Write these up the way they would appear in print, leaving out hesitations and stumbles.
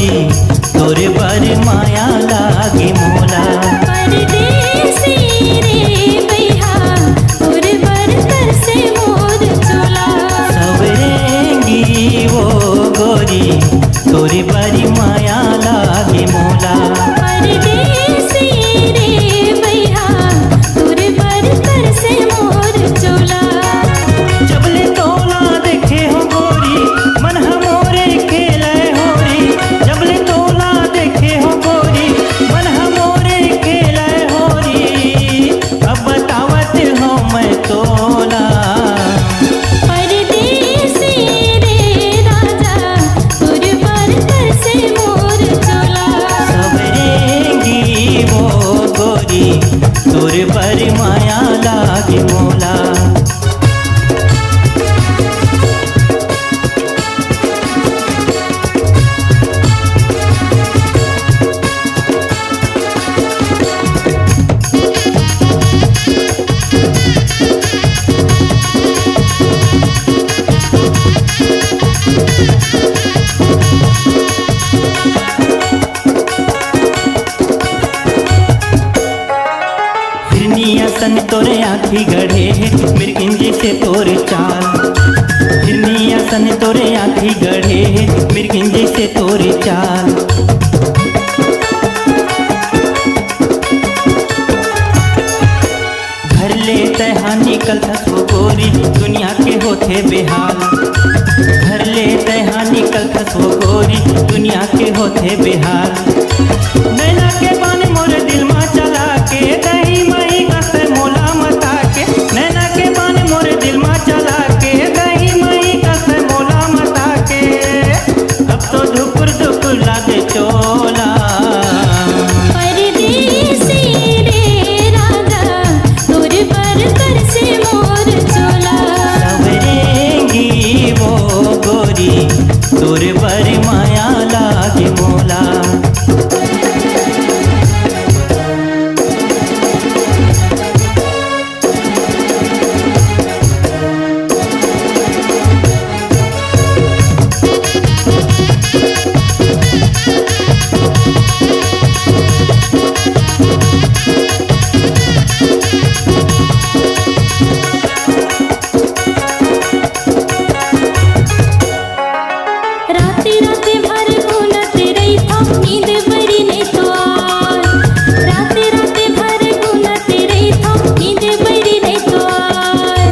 गोरी तोरे बर माया लागे मोला। परदेसी रे भैया तोर बर तरसे मोर चोला। सवरेंगी वो गोरी तोरे बर माया लागे मोला। परदेसी रे भैया तोर बर तरसे मोर चोला। जबले तोला देखे हो गोरी मन हमोरे खेले होरी। जबले तोला देखे हो गोरी मन हमोरे खेले होरी। अब बतावत हो मैं तोला। परदेसी रे राजा तोर बर तरसे मोर चोला। सवरेंगी वो गोरी तोर बर माया लागे मोला। हिरनिया सन तोरे आँखी गढ़े मृगंजी से तोरे चाल। हिरनिया सन तोरे आँखी गढ़े मृगंजी से तोरे चाल। घर ले तहा निकल वो गोरी दुनिया के होते बेहाल। घर ले तहा निकल वो गोरी दुनिया के होते बेहाल। नैना के बान मोरे दिल में चला के दही मही कसे मोला मता के। नैना के बान मोरे दिल में चला के दही मही कसे मोला मता के। अब तो धुकुर धुकुर लागे चोला। परदेसी रे राजा तोर बर तरसे मोर चोला। सवरेंगी वो गोरी तोर बर माया लागे मोला। राते राते भर गुनत रही था नींद बड़ी नहीं तो आय। राते राते भर गुनत रही था नींद बड़ी नहीं तो आय।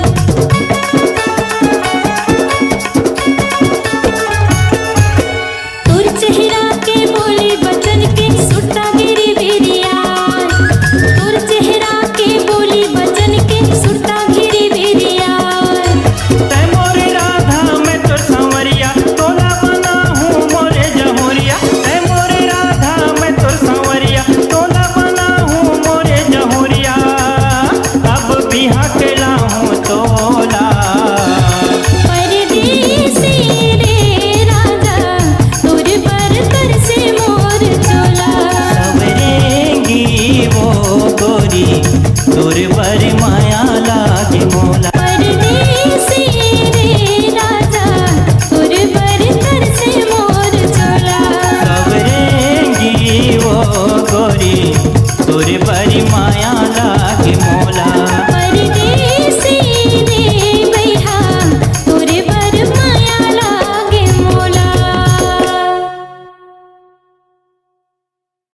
तोर चेहरा के बोली बचन के सुट्टा गिरी बेरिया। तोर चेहरा के बोली बचन के सुट्टा गिरी बेरिया। तै मोरे राधा मैं तोर सांवरिया तोला बना हूँ मोरे जहोरिया। तै मोरे राधा मैं तोर सांवरिया तोला बना हूँ मोरे जहोरिया। अब बिहा केला हूँ तोला। परदेसी रे राजा तोर बर तरसे मोर चोला। सवरेंगी वो गोरी तोर बर माया लागे मोला। परदेसी रे राजा तोर बर तरसे मोर चोला। सवरेंगी वो गोरी तोर बर माया लागे मोला।